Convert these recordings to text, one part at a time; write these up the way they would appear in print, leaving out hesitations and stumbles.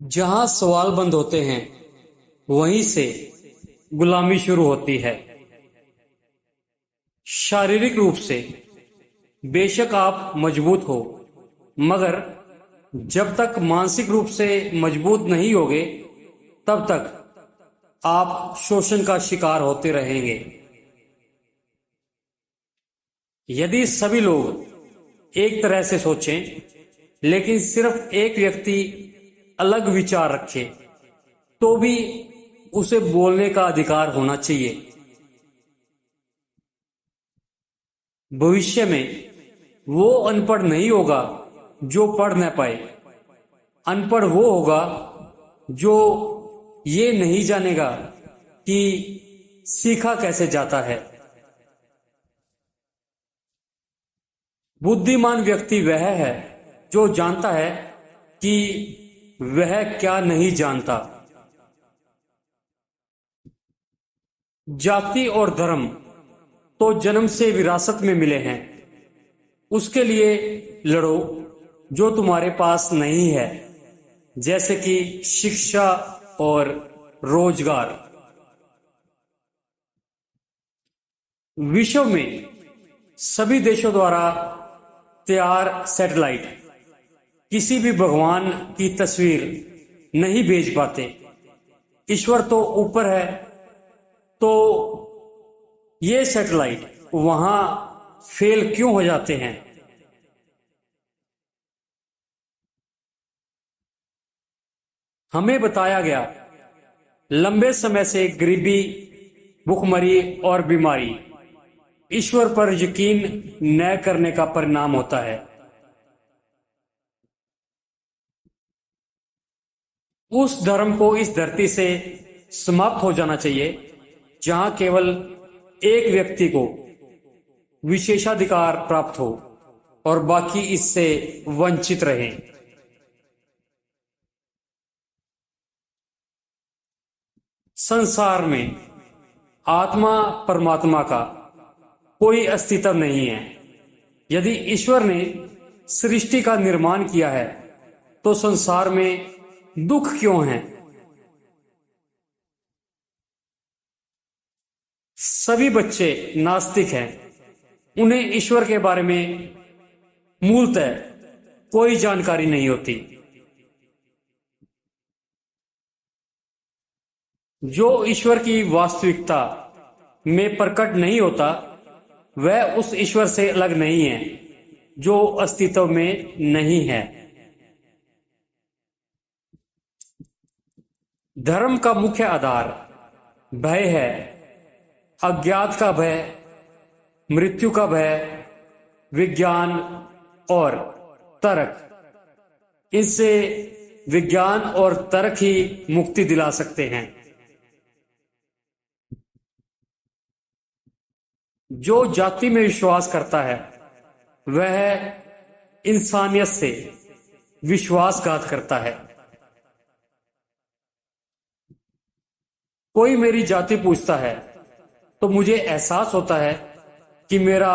जहां सवाल बंद होते हैं वहीं से गुलामी शुरू होती है। शारीरिक रूप से बेशक आप मजबूत हो, मगर जब तक मानसिक रूप से मजबूत नहीं होगे तब तक आप शोषण का शिकार होते रहेंगे। यदि सभी लोग एक तरह से सोचें, लेकिन सिर्फ एक व्यक्ति अलग विचार रखे, तो भी उसे बोलने का अधिकार होना चाहिए। भविष्य में वो अनपढ़ नहीं होगा जो पढ़ न पाए। अनपढ़ वो होगा जो ये नहीं जानेगा कि सीखा कैसे जाता है। बुद्धिमान व्यक्ति वह है जो जानता है कि वह क्या नहीं जानता। जाति और धर्म तो जन्म से विरासत में मिले हैं, उसके लिए लड़ो जो तुम्हारे पास नहीं है, जैसे कि शिक्षा और रोजगार। विश्व में सभी देशों द्वारा तैयार सैटेलाइट किसी भी भगवान की तस्वीर नहीं भेज पाते। ईश्वर तो ऊपर है, तो ये सैटेलाइट वहां फेल क्यों हो जाते हैं? हमें बताया गया लंबे समय से गरीबी, भूखमरी और बीमारी ईश्वर पर यकीन न करने का परिणाम होता है। उस धर्म को इस धरती से समाप्त हो जाना चाहिए जहां केवल एक व्यक्ति को विशेषाधिकार प्राप्त हो और बाकी इससे वंचित रहें। संसार में आत्मा परमात्मा का कोई अस्तित्व नहीं है। यदि ईश्वर ने सृष्टि का निर्माण किया है तो संसार में दुख क्यों है? सभी बच्चे नास्तिक हैं। उन्हें ईश्वर के बारे में मूलतः कोई जानकारी नहीं होती। जो ईश्वर की वास्तविकता में प्रकट नहीं होता वह उस ईश्वर से अलग नहीं है जो अस्तित्व में नहीं है। धर्म का मुख्य आधार भय है। अज्ञात का भय, मृत्यु का भय, विज्ञान और तर्क। इससे विज्ञान और तर्क ही मुक्ति दिला सकते हैं। जो जाति में विश्वास करता है वह इंसानियत से विश्वासघात करता है। कोई मेरी जाति पूछता है तो मुझे एहसास होता है कि मेरा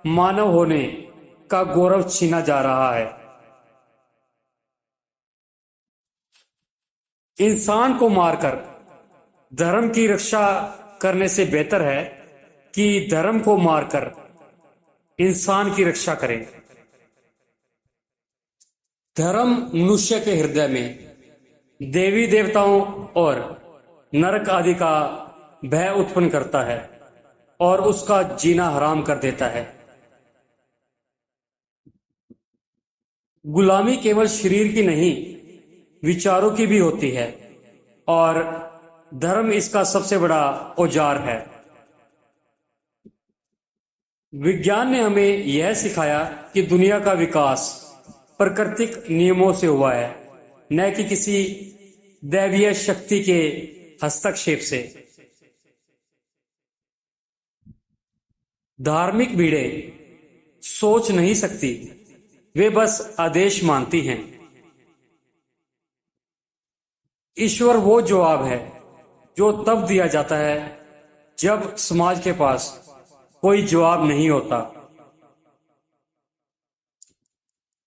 मानव होने का गौरव छीना जा रहा है। इंसान को मारकर धर्म की रक्षा करने से बेहतर है कि धर्म को मारकर इंसान की रक्षा करें। धर्म मनुष्य के हृदय में देवी देवताओं और नरक आदि का भय उत्पन्न करता है और उसका जीना हराम कर देता है। गुलामी केवल शरीर की नहीं, विचारों की भी होती है, और धर्म इसका सबसे बड़ा औजार है। विज्ञान ने हमें यह सिखाया कि दुनिया का विकास प्राकृतिक नियमों से हुआ है, न कि किसी दैवीय शक्ति के हस्तक्षेप से। धार्मिक भीड़ें सोच नहीं सकती, वे बस आदेश मानती हैं। ईश्वर वो जवाब है जो तब दिया जाता है जब समाज के पास कोई जवाब नहीं होता।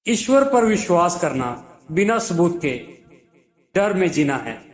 ईश्वर पर विश्वास करना बिना सबूत के डर में जीना है।